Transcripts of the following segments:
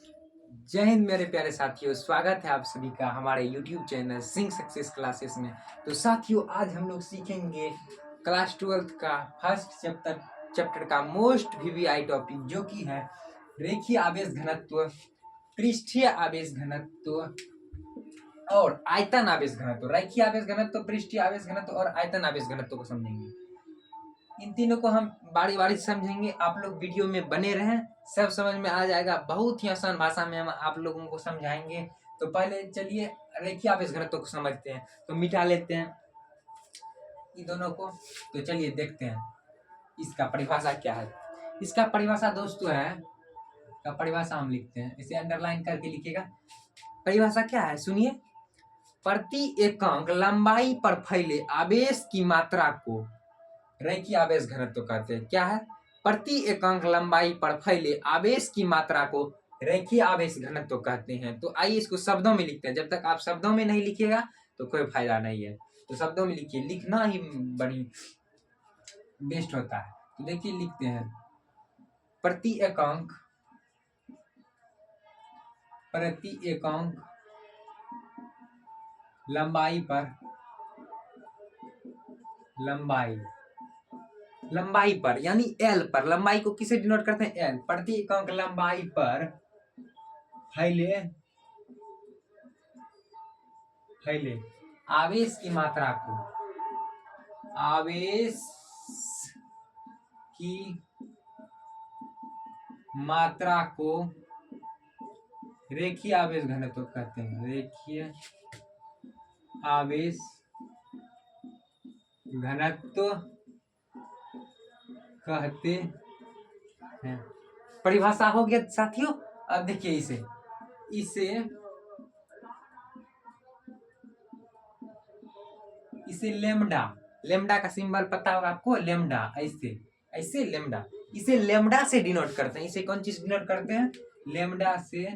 जय हिंद मेरे प्यारे साथियों, स्वागत है आप सभी का हमारे YouTube channel Singh success classes में। तो साथियों, आज हम लोग सीखेंगे क्लास 12th का फर्स्ट चैप्टर का मोस्ट वीवीआई टॉपिक, जो कि है रेखीय आवेश घनत्व, पृष्ठीय आवेश घनत्व और आयतन आवेश घनत्व। रेखीय आवेश घनत्व, पृष्ठीय आवेश घनत्व और आयतन आवेश घनत्व को समझेंगे। इन तीनों को हम बारी बारी समझेंगे। आप लोग वीडियो में बने रहें, सब समझ में आ जाएगा। बहुत ही आसान भाषा में हम आप लोगों को समझाएंगे। तो पहले चलिए रेखीय आवेश घनत्व को समझते हैं। तो मिटा लेते हैं इन दोनों को। तो चलिए देखते हैं इसका परिभाषा क्या है। इसका परिभाषा दोस्तों है, का परिभाषा हम लिखते हैं, इसे अंडरलाइन करके लिखिएगा। परिभाषा क्या है सुनिए। प्रति एकांक लंबाई पर फैले आवेश की मात्रा को रेखीय आवेश घनत्व कहते हैं। क्या है? प्रति एकांक लंबाई पर फैले आवेश की मात्रा को रेखीय आवेश घनत्व कहते हैं। तो आइए इसको शब्दों में लिखते हैं। जब तक आप शब्दों में नहीं लिखिएगा तो कोई फायदा नहीं है। तो शब्दों में लिखिए, लिखना ही बड़ी बेस्ट होता है। तो देखिए लिखते हैं, प्रति एकांक लंबाई पर लंबाई पर यानी एल पर, लंबाई को किसे डिनोट करते हैं? एल। प्रति एकांक लंबाई पर फैले आवेश की मात्रा को रेखीय आवेश घनत्व कहते हैं। रेखीय आवेश घनत्व कहते हैं। परिभाषा हो गया साथियों। अब देखिए इसे लेमडा का सिंबल पता होगा आपको। लेमडा ऐसे लेमडा, इसे लेमडा से डिनोट करते हैं। इसे कौन चीज डिनोट करते हैं? लेमडा से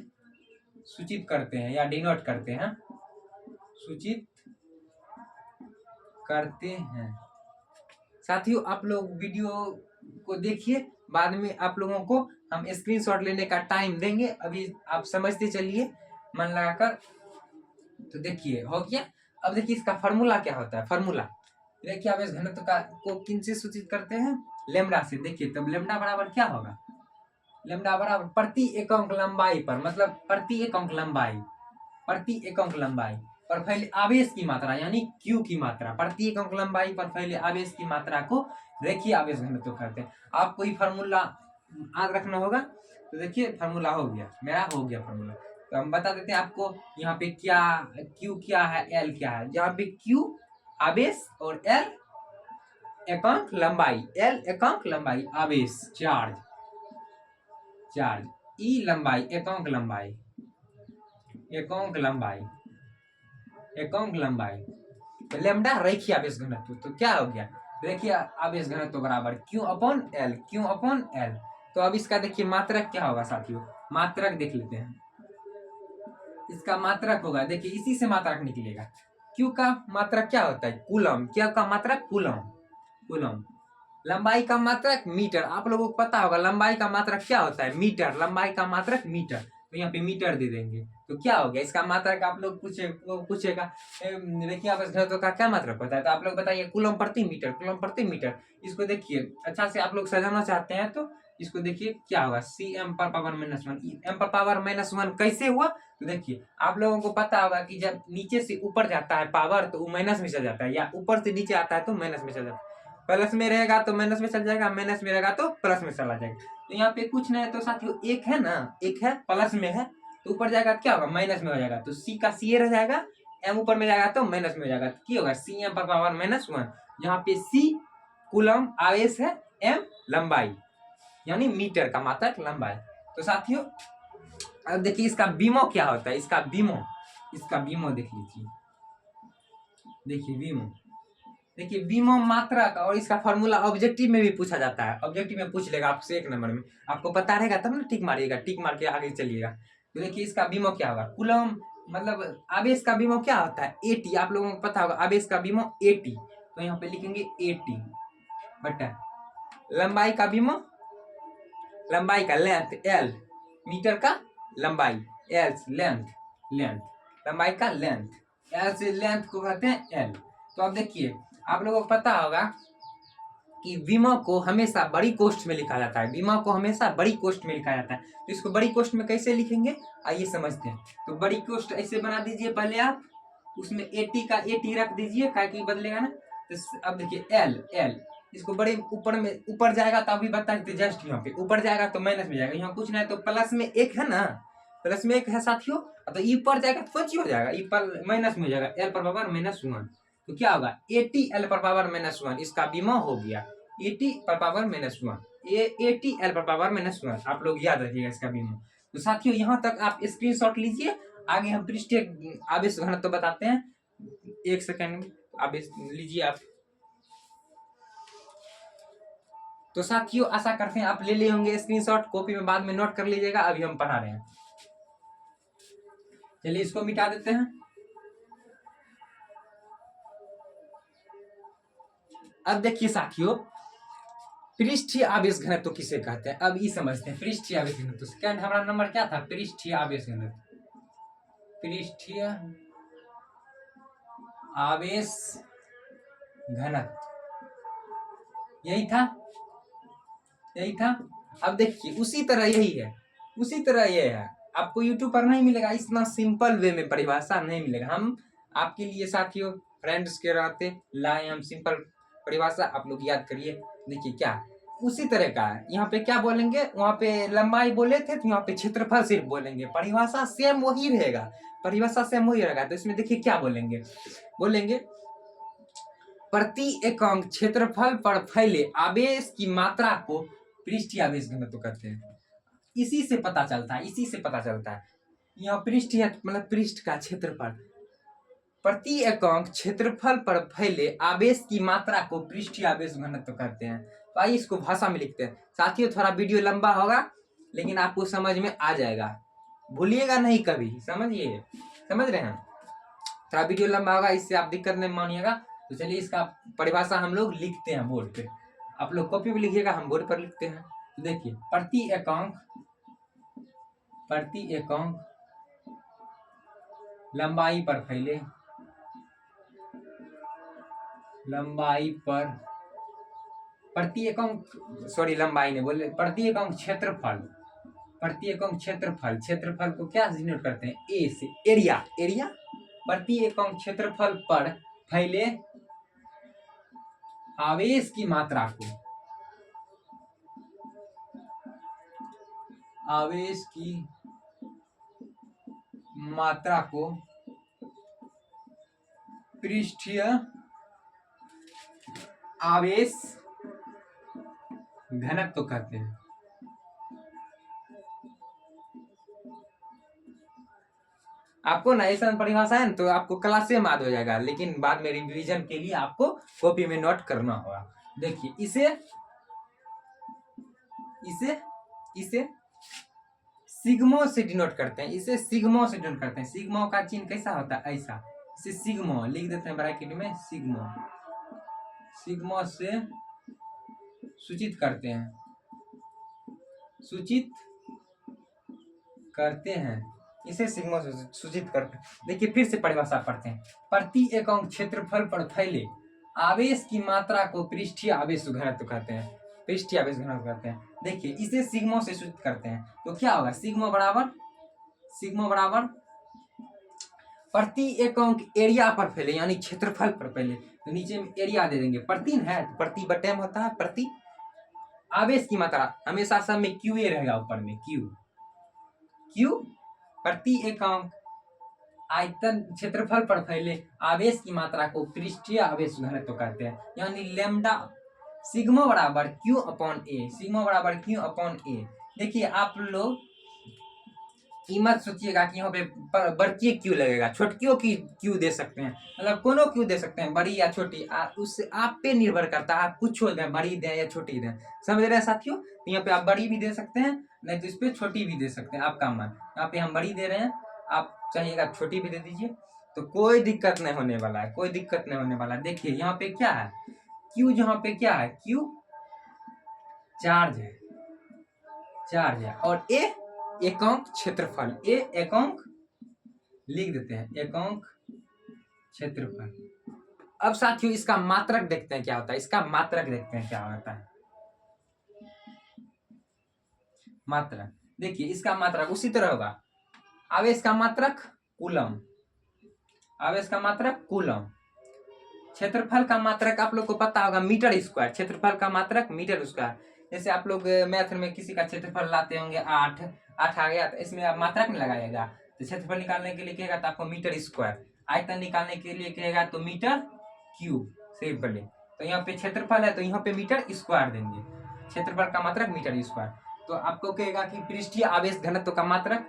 सूचित करते हैं या डिनोट करते हैं, सूचित करते हैं। साथियों, आप लोग वीडियो को देखिए, बाद में आप लोगों को हम स्क्रीनशॉट लेने का टाइम देंगे। अभी आप समझते चलिए मन लगाकर। तो देखिए हो गया। अब देखिए इसका फार्मूला क्या होता है। फार्मूला रेखीय आवेश घनत्व का को किन से सूचित करते हैं? लेमडा से। देखिए तब लेमडा बराबर क्या होगा? लेमडा बराबर प्रति एकांक लंबाई पर, मतलब प्रति एकांक लंबाई पर फैले आवेश की मात्रा यानी Q की मात्रा, प्रति एकांक लंबाई पर फैले आवेश की मात्रा को रेखीय आवेश घनत्व कहते हैं। आपको ये फार्मूला याद रखना होगा। तो देखिए फार्मूला हो गया, मेरा हो गया फार्मूला। तो हम बता देते हैं आपको यहाँ पे क्या Q क्या है, L क्या है। यहाँ पे Q आवेश और L एकांक लंबाई आवेश चार्ज, E लंबाई एकांक लंबाई। तो लेमडा रेखीय आवेश घनत्व। तो क्या हो गया? रेखीय आवेश घनत्व बराबर Q अपॉन L। तो अब इसका देखिए मात्रक क्या होगा साथियों। मात्रक देख लेते हैं। इसका मात्रक होगा, देखिए इसी से मात्रक निकलेगा। Q का मात्रक क्या होता है? कूलम। क्या का मात्रक? कूलम। लंबाई का मात्रक मीटर। आप लोगों को पता होगा लंबाई का मात्रक क्या होता है? मीटर। लंबाई का मात्रक मीटर। तो यहाँ पे मीटर दे देंगे। तो क्या हो गया इसका मात्रक? आप लोग पूछेगा रेखीय आवेश घनत्व का क्या मात्रक होता है? तो आप लोग बताइए कूलम प्रति मीटर। इसको देखिए अच्छा से आप लोग समझना चाहते हैं तो इसको देखिए क्या होगा। cm पर पावर -1। m पर पावर -1 कैसे हुआ? तो देखिए आप लोगों को पता होगा कि जब नीचे से ऊपर जाता है पावर तो वो माइनस में चल जाता है, या ऊपर से नीचे आता है तो माइनस में चल जाता है। प्लस में रहेगा तो माइनस में चल जाएगा, माइनस में रहेगा तो प्लस में चला जाएगा। तो यहाँ पे कुछ नहीं है तो साथियों एक है ना, एक है प्लस में है तो ऊपर जाएगा क्या होगा? माइनस में हो जाएगा। तो सी का सी रह जाएगा, एम ऊपर में जाएगा तो माइनस में हो जाएगा। तो क्या होगा? सी एम पर पावर -1। यहाँ पे सी कूलम आवेश है, एम लंबाई यानी मीटर का मात्रक लंबाई। तो साथियों अब देखिए इसका बीमो क्या होता है। इसका बीमो देख लीजिए। देखिए बीमो मात्रक, और इसका फार्मूला ऑब्जेक्टिव में भी पूछा जाता है। ऑब्जेक्टिव में पूछ लेगा आपसे 1 नंबर में। आपको पता रहेगा तब ना टिक मारिएगा, टिक मार के आगे चलिएगा। तो देखिए इसका बीमो क्या होगा। कूलम मतलब आवेश का बीमो क्या होता है? AT। आप लोगों को पता होगा आवेश का बीमो AT। तो यहाँ पे लिखेंगे AT बटा लंबाई का बीमो, लंबाई का लेंथ L, मीटर का लंबाई, एल से लेंथ, लेंथ लंबाई का लेंथ, एल से लेंथ को कहते हैं एल। तो अब देखिए आप लोगों को पता होगा कि विमा को हमेशा बड़ी कोष्ठ में लिखा जाता है, विमा को हमेशा बड़ी कोष्ठ में लिखा जाता है। तो इसको बड़ी कोष्ठ में कैसे लिखेंगे आइए समझते हैं। तो बड़ी कोष्ठ ऐसे बना दीजिए पहले आप, उसमें 80 का 80 रख दीजिए, क्या कि बदलेगा ना। तो अब देखिए एल, एल इसको बड़े ऊपर में, ऊपर जाएगा तो अभी बता देते जस्ट यहाँ पे ऊपर जाएगा तो माइनस में जाएगा, यहाँ कुछ नहीं है तो प्लस में एक है ना, प्लस में एक है साथियों। तो ई पर जाएगा तो कुछ हो जाएगा, ई पर माइनस में हो जाएगा, एल पर पावर -1। तो क्या होगा 80 एल पर पावर -1, इसका बीमा हो गया 80 पर पावर -1, 80 एल पर पावर -1। आप लोग याद रखिएगा इसका बीमा। तो साथियों यहाँ तक आप स्क्रीनशॉट लीजिए, आगे हम पृष्ठीय आवेश घनत्व तो बताते हैं। एक सेकंड आवेश लीजिए आप। तो साथियों आशा करते हैं आप ले लिए होंगे स्क्रीनशॉट, कॉपी में बाद में नोट कर लीजिएगा, अभी हम पढ़ा रहे हैं। चलिए इसको मिटा देते हैं। अब देखिए साथियों पृष्ठीय आवेश घनत्व तो किसे कहते हैं, अब ये समझते हैं। पृष्ठीय आवेश घनत्व तो सेकंड हमारा नंबर क्या था, पृष्ठीय आवेश घनत्व, पृष्ठीय आवेश घनत्व यही था, यही था। अब देखिए उसी तरह यही है, उसी तरह ये है। आपको YouTube पर नहीं मिलेगा, इतना सिंपल वे में परिभाषा नहीं मिलेगा। हम आपके लिए साथियों फ्रेंड्स के रहते लाए हम सिंपल परिभाषा, आप लोग याद करिए। देखिए क्या उसी तरह का है, यहाँ पे क्या बोलेंगे, वहाँ पे लंबाई बोले थे तो यहाँ पे क्षेत्रफल सिर्फ बोलेंगे, परिभाषा सेम वही रहेगा, परिभाषा सेम वही रहेगा। तो इसमें देखिए क्या बोलेंगे, बोलेंगे प्रति एकांक क्षेत्रफल पर फैले आवेश की मात्रा को पृष्ठीय आवेश घनत्व कहते हैं। इसी से पता चलता है, इसी से पता चलता है। यहाँ पृष्ठीय मतलब पृष्ठ का क्षेत्रफल, प्रति एकांक क्षेत्रफल पर फैले आवेश की मात्रा को पृष्ठीय आवेश घनत्व कहते हैं। तो आइए इसको भाषा में लिखते हैं। साथियों थोड़ा वीडियो लंबा होगा लेकिन आपको समझ में आ जाएगा, भूलिएगा नहीं कभी, समझिए, समझ रहे हैं। थोड़ा वीडियो लंबा होगा, इससे आप दिक्कत नहीं मानिएगा। तो चलिए इसका परिभाषा हम लोग लिखते हैं बोर्ड पे, आप लोग कॉपी पे लिखिएगा, हम बोर्ड पर लिखते हैं। तो देखिए प्रति एकांक लंबाई पर फैले, लंबाई पर प्रति एकांक, सॉरी लंबाई नहीं बोले, प्रति एकांक क्षेत्रफल, प्रति एकांक क्षेत्रफल, क्षेत्रफल को क्या डिनोट करते हैं ए से, एरिया, एरिया। प्रति एकांक क्षेत्रफल पर फैले आवेश की मात्रा को, आवेश की मात्रा को पृष्ठीय आवेश घनत्व कहते हैं। आपको ना ऐसा परिभाषा है तो आपको क्लास से याद हो जाएगा, लेकिन बाद में रिवीजन के लिए आपको कॉपी में नोट करना होगा। देखिए इसे इसे इसे सिग्मा से डिनोट करते हैं, इसे सिग्मा से डिनोट करते हैं। सिग्मा का चिन्ह कैसा होता है, ऐसा, इसे सिग्मा लिख देते हैं ब्रैकेट में, सिग्मा, सिग्मा से सूचित करते हैं, सूचित करते हैं, इसे सिग्मा से सूचित करते हैं। देखिए फिर से परिभाषा पढ़ते हैं। प्रति एकांक क्षेत्रफल पर फैले आवेश की मात्रा को पृष्ठीय आवेश घनत्व कहते हैं, पृष्ठीय आवेश घनत्व कहते हैं। देखिए इसे सिग्मा से सूचित करते हैं, तो क्या होगा सिग्मा बराबर प्रति एकांक एरिया पर फैले, यानी क्षेत्रफल पर फैले। तो नीचे में एरिया दे देंगे, प्रति है तो प्रति बटे में होता है प्रति, आवेश की मात्रा हमेशा सब में क्यू ए रहेगा, ऊपर में क्यू प्रति एकांक आयतन क्षेत्रफल पर फैले आवेश की मात्रा को पृष्ठीय आवेश घनत्व कहते हैं। यानी लैम्डा सिग्मा बराबर क्यू अपॉन ए, सिग्मा बराबर क्यू अपॉन ए। देखिए आप लोग मत सोचिएगा कि यहाँ पे बड़की क्यू लगेगा, छोटकियों की क्यू दे सकते हैं, मतलब कोनो क्यू दे सकते हैं, बड़ी या छोटी, उससे आप पे निर्भर करता है, आप कुछ दें, बड़ी दें या छोटी दें, समझ रहे हैं साथियों। तो यहाँ पे आप बड़ी भी दे सकते हैं, नहीं तो इस पे छोटी भी दे सकते हैं, आपका मन। यहाँ पे हम बड़ी दे रहे हैं, आप चाहिएगा छोटी भी दे दीजिए, तो कोई दिक्कत नहीं होने वाला है, कोई दिक्कत नहीं होने वाला है। देखिए यहाँ पे क्या है, क्यू, यहाँ पे क्या है, क्यू चार्ज है, और ए एकांक क्षेत्रफल, ए एकांक लिख देते हैं, एकांक क्षेत्रफल। अब साथियों इसका मात्रक देखते हैं क्या होता है, इसका मात्रक देखते हैं क्या होता है। मात्रक देखिए, इसका मात्रक उसी तरह होगा, आवेश का मात्रक कूलम, आवेश का मात्रक कूलम। क्षेत्रफल का मात्रक आप लोग को पता होगा मीटर स्क्वायर, क्षेत्रफल का मात्रक मीटर स्क्वायर। जैसे आप लोग मैथ में किसी का क्षेत्रफल लाते होंगे 8 आ गया, तो इसमें आप मात्रक में लगाइएगा, तो क्षेत्रफल निकालने के लिए कहेगा तो आपको मीटर स्क्वायर, आयतन निकालने के लिए कहेगा तो मीटर क्यूब, सिंपली। तो यहाँ पे क्षेत्रफल है तो यहाँ पे मीटर स्क्वायर देंगे, क्षेत्रफल का मात्रक मीटर स्क्वायर। तो आपको कहेगा कि पृष्ठीय आवेश घनत्व का मात्रक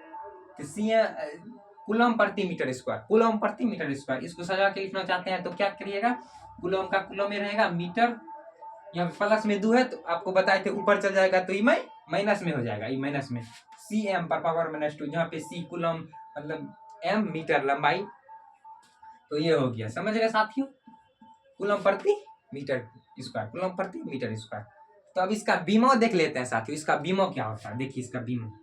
कूलम प्रति मीटर स्क्वायर, कूलम प्रति मीटर स्क्वायर। इसको सजा के लिखना चाहते हैं तो क्या करिएगा, कूलम का कूलम में रहेगा मीटर, यहाँ पे प्लस में 2 है तो आपको बताए थे ऊपर चल जाएगा तो ई माइनस में हो जाएगा, ई माइनस में सी एम पर पावर -2, जहाँ पे सी कूलम मतलब एम मीटर लंबाई। तो ये हो गया, समझ गए साथियों, कूलम प्रति मीटर स्क्वायर, कूलम प्रति मीटर स्क्वायर। तो अब इसका बीमो देख लेते हैं साथियों, इसका बीमो क्या होता है। देखिए इसका बीमो,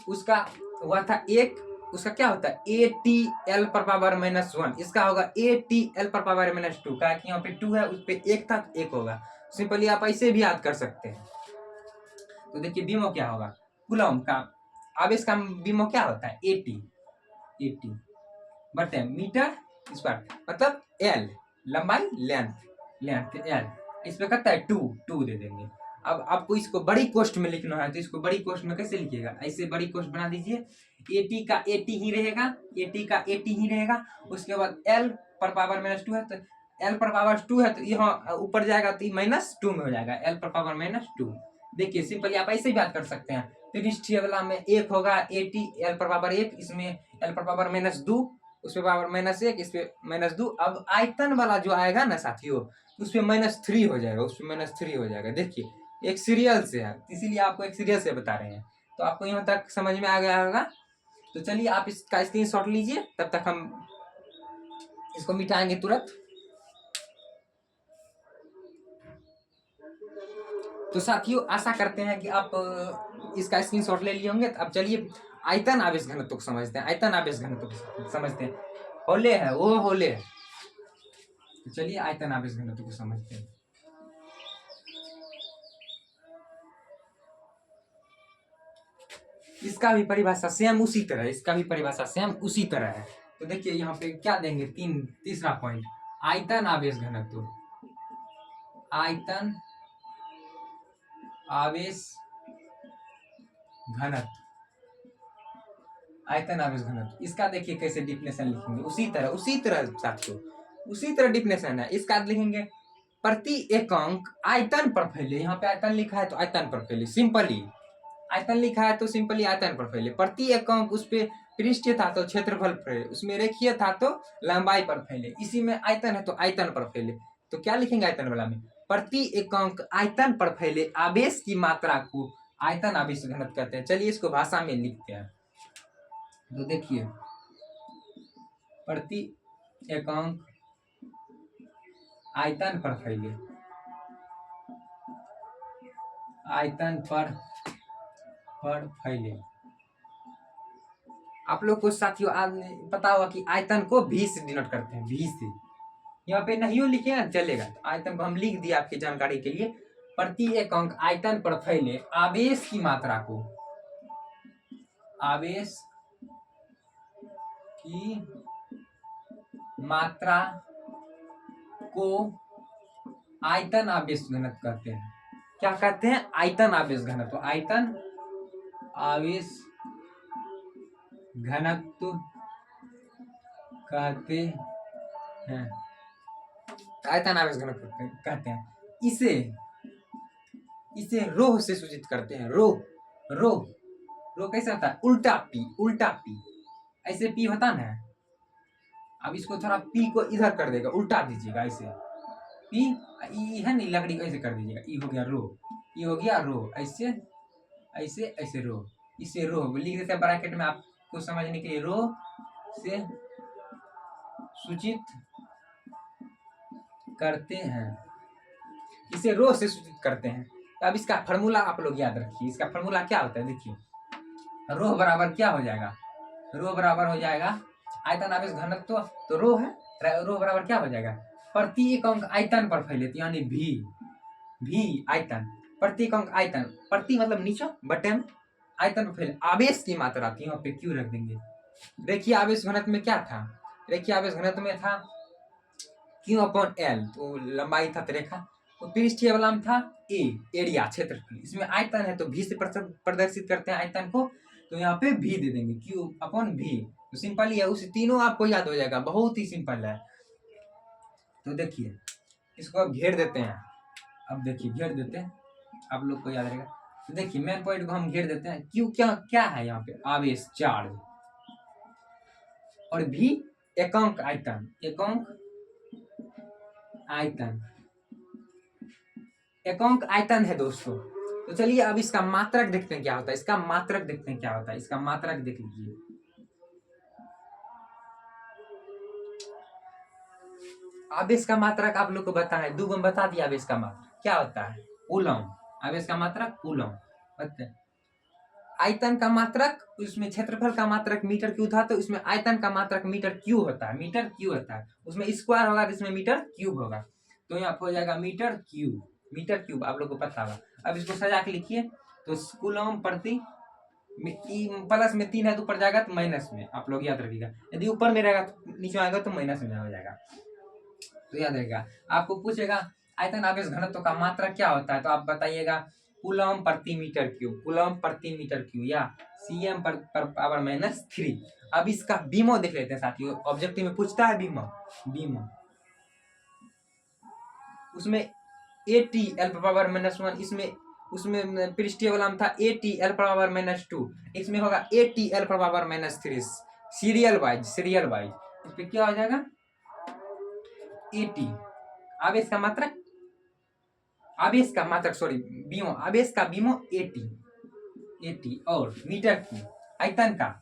उसका हुआ था एक, उसका क्या होता है ATL पर पावर -1, इसका होगा ATL पर पावर -2, क्या कि यहाँ पे 2 है उस पे 1 था, 1 होगा। सिंपली आप ऐसे भी याद कर सकते हैं। तो देखिए बीमो क्या होगा, कूलम का आवेश का बीमो क्या होता है AT बटे मीटर स्क्वायर, मतलब L लंबाई, लेंथ L, इस पे कहता है 2 दे देंगे। अब आपको इसको बड़ी कोष्ठ में लिखना है तो इसको बड़ी कोष्ठ में कैसे लिखिएगा, ऐसे बड़ी कोष्ठ बना दीजिए, AT का AT ही रहेगा, AT का AT ही रहेगा। उसके बाद L पर पावर -2 है तो L पर पावर 2 है तो यहाँ ऊपर जाएगा तो -2 में हो जाएगा, L पर पावर -2। देखिए सिंपली आप ऐसे भी बात कर सकते हैं, पृष्ठीय वाला में 1 होगा AT L पर पावर 1, इसमें L पर पावर -2, उस पे पावर -1, इस पे -2। अब आयतन वाला जो आएगा ना साथियों, उस पे -3 हो जाएगा, उस पे -3 हो जाएगा। देखिए एक सीरियल से है, इसीलिए आपको एक सीरियल से बता रहे हैं। तो आपको यहाँ तक समझ में आ गया होगा। तो चलिए आप इसका स्क्रीनशॉट लीजिए, तब तक हम इसको मिटाएंगे तुरंत। तो साथियों आशा करते हैं कि आप इसका स्क्रीनशॉट ले लिए होंगे। अब चलिए आयतन आवेश घनत्व को समझते हैं, आयतन आवेश घनत्व को समझते हैं। होले है वो होले है, तो चलिए आयतन आवेश घनत्व को समझते हैं। इसका भी परिभाषा सेम उसी तरह है, इसका भी परिभाषा सेम उसी तरह है। तो देखिए यहाँ पे क्या देंगे, तीसरा पॉइंट, आयतन आवेश घनत्व, आयतन आवेश घनत्व, आयतन आवेश घनत्व। इसका देखिए कैसे डिफिनेशन लिखेंगे, उसी तरह साथियों, उसी तरह डिफिनेशन है। इसका लिखेंगे प्रति एकांक आयतन पर फैले, यहाँ पे आयतन लिखा है तो आयतन पर फैले, सिंपली आयतन लिखा है तो सिंपली आयतन पर फैले। प्रति एकांक उस पे पृष्ठीय था तो क्षेत्रफल फैले, उसमें रेखीय था तो लंबाई पर फैले, इसी में आयतन है तो आयतन पर फैले। तो क्या लिखेंगे आयतन वाला में, प्रति एकांक आयतन पर फैले आवेश की मात्रा को आयतन आवेश घनत्व कहते हैं। चलिए इसको भाषा में लिखते हैं। तो देखिए प्रति एकांक आयतन पर फैले, आयतन पर फैले। आप लोग को साथियों आज पता होगा कि आयतन को भी से डिनोट करते हैं, भी से। यहाँ पे नहीं लिखे ना चलेगा, तो आयतन को हम लिख दिया आपकी जानकारी के लिए। प्रति एकांक आयतन पर फैले आवेश की मात्रा को, आवेश की मात्रा को आयतन आवेश घनत्व कहते हैं। क्या कहते हैं, आयतन आवेश घनत्व, आयतन आवेश घनत्व कहते हैं, आयतन आवेश घनत्व कहते हैं। इसे रो से सूचित करते हैं, रो कैसे होता है, उल्टा पी ऐसे पी होता ना। अब इसको थोड़ा पी को इधर कर देगा, उल्टा दीजिएगा ऐसे, पी ई है नहीं, लकड़ी को ऐसे कर दीजिएगा, ई हो गया रो, ई हो गया रो, ऐसे ऐसे ऐसे रो, इसे रो लिख देते हैं ब्रैकेट में आपको समझने के लिए, रो से सूचित करते हैं, इसे रो से सूचित करते हैं। तो अब इसका फार्मूला आप लोग याद रखिए। इसका फार्मूला क्या होता है, देखिए रो बराबर क्या हो जाएगा, रो बराबर हो जाएगा आयतन आवेश घनत्व, तो रो है, रो बराबर क्या हो जाएगा, प्रति एकांक आयतन पर फैले, यानी भी आयतन, प्रति एकांक आयतन, प्रति मतलब नीचे बटे में, आयतन पर फैले आवेश की मात्रा, यहाँ पे क्यू रख देंगे। रेखीय आवेश घनत्व में क्या था, रेखीय आवेश घनत्व में था क्यू अपॉन एल, तो लंबाई था रेखा, तो पृष्ठीय वाला में था ए, एरिया क्षेत्रफल, इसमें आयतन है तो भी से प्रदर्शित करते हैं आयतन को, तो यहाँ पे भी दे देंगे क्यू अपॉन भी, तो सिंपल ही है, उस तीनों आपको याद हो जाएगा, बहुत ही सिंपल है। तो देखिए इसको अब घेर देते हैं, अब देखिए घेर देते हैं, आप लोग को याद रहेगा। तो देखिए मेन पॉइंट को हम घेर देते हैं, क्यू क्या क्या है यहाँ पे, आवेश चार्ज, और भी एकांक आयतन, एकांक आयतन, एकांक आयतन है दोस्तों। तो चलिए अब इसका मात्रक देखते हैं क्या होता है, इसका मात्रक देखते हैं क्या होता है, इसका मात्रक देख लीजिए। आवेश का मात्रक आप लोग को बताना है, दो गुण बता दिया। आवेश का मात्रक क्या होता है, कूलम, आवेश का मात्रक कूलम। आयतन का मात्रक, उसमें क्षेत्रफल का मात्रक मीटर क्यूब था, तो इसमें आयतन का मात्रक मीटर क्यूब होता है, मीटर क्यूब होता है, उसमें स्क्वायर होगा तो इसमें मीटर क्यूब होगा, तो यहाँ हो जाएगा मीटर क्यूब, मीटर क्यूब आप लोग को पता होगा। अब इसको सजा के लिखिए, तो कूलम प्रति, प्लस में 3 है तो ऊपर जाएगा तो माइनस में, आप लोग याद रखिएगा, यदि ऊपर में रहेगा तो नीचे आएगा तो माइनस में हो जाएगा, तो याद रहेगा। आपको पूछेगा आयतन आवेश घनत्व का मात्रक क्या होता है, तो आप बताइएगा कूलम प्रति मीटर क्यूब, कूलम प्रति मीटर क्यूब, या सीएम पर पावर -3। अब इसका बीमो देख लेते हैं साथियों, ऑब्जेक्टिव में पूछता है बीमो, उसमें एटी एल पावर -1, इसमें उसमें पृष्ठीय वाला में था एटी एल पावर -2, इसमें होगा eighty L power -3, serial wise, इस पे क्या हो जाएगा 80। आवेश का मात्रक सॉरी बीमो, आवेश का बीमो 80 और मीटर की आयतन का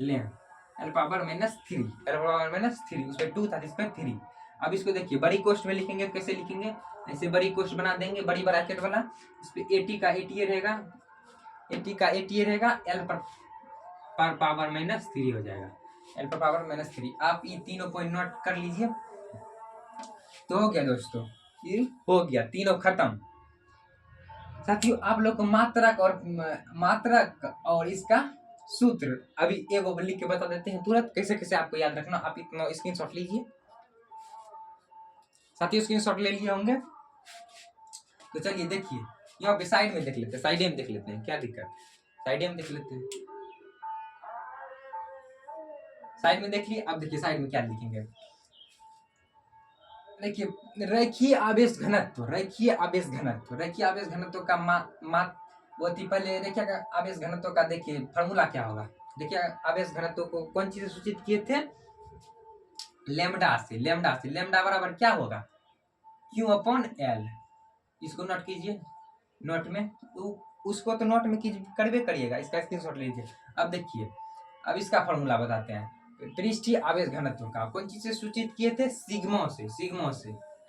लें एल पावर -3, उस पे 2 था, इस पे 3। अब इसको देखिए बड़ी कोष्ठ में लिखेंगे, कैसे लिखेंगे, ऐसे बड़ी कोष्ठ बना देंगे, बड़ी ब्रैकेट वाला, इस पे 80 का 80 रहेगा, 80 का 80 रहेगा, एल पर पावर -3 हो जाएगा, एल पर पावर -3। आप ये तीनों पॉइंट नोट कर लीजिए, तो हो गया दोस्तों, ये हो गया, तीनों खत्म। साथियों आप लोग को मात्रक और इसका सूत्र अभी एक लिख के बता देते हैं तुरंत, कैसे कैसे आपको याद रखना। आप इतना स्क्रीनशॉट लीजिए साथियों, स्क्रीनशॉट ले लिए होंगे, तो चलिए देखिए यहाँ पे साइड में देख लेते हैं, साइड में देख लेते हैं, क्या दिक्कत, साइड में देख लेते हैं, साइड में देख लिए। अब देखिए साइड में क्या लिखेंगे, देखिए रेखीय आवेश घनत्व, रेखीय आवेश घनत्व का पहले रेखीय आवेश घनत्व का देखिए फार्मूला क्या होगा। देखिए आवेश घनत्व को कौन चीज से सूचित किए थे, लेमडा से, लेमडा बराबर क्या होगा, क्यू अपॉन एल। इसको नोट कीजिए, नोट में, तो उसको तो नोट में करवे करिएगा, इसका स्क्रीनशॉट लीजिए। अब देखिए अब इसका फार्मूला बताते हैं, पृष्ठीय आवेश घनत्व का कौन चीज से सूचित किए थे, सिग्मा से,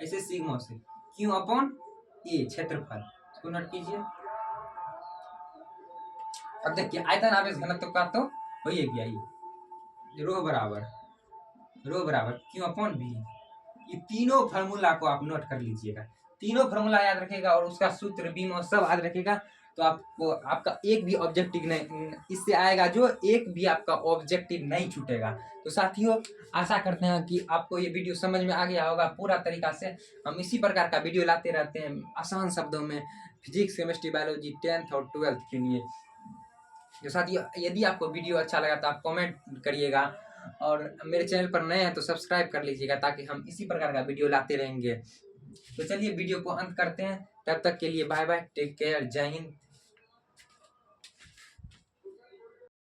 ऐसे सिग्मा से, क्यू अपॉन ए क्षेत्रफल, इसको नोट कीजिए। अब देखिए आयतन आवेश घनत्व का तो हो ही गया, ये रो बराबर क्यू अपॉन बी, ये तीनों फार्मूला को आप नोट कर लीजिएगा, तीनों फार्मूला याद रखेगा और उसका सूत्र बीमो सब याद रखेगा, तो आपको आपका एक भी ऑब्जेक्टिव नहीं इससे आएगा, जो एक भी आपका ऑब्जेक्टिव नहीं छूटेगा। तो साथियों आशा करते हैं कि आपको ये वीडियो समझ में आ गया होगा पूरा तरीका से। हम इसी प्रकार का वीडियो लाते रहते हैं आसान शब्दों में, फिजिक्स, केमिस्ट्री, बायोलॉजी 10th और 12th के लिए। तो साथियों यदि आपको वीडियो अच्छा लगा तो आप कमेंट करिएगा, और मेरे चैनल पर नए हैं तो सब्सक्राइब कर लीजिएगा, ताकि हम इसी प्रकार का वीडियो लाते रहेंगे। तो चलिए वीडियो को अंत करते हैं, तब तक के लिए बाय बाय, टेक केयर, जय हिंद।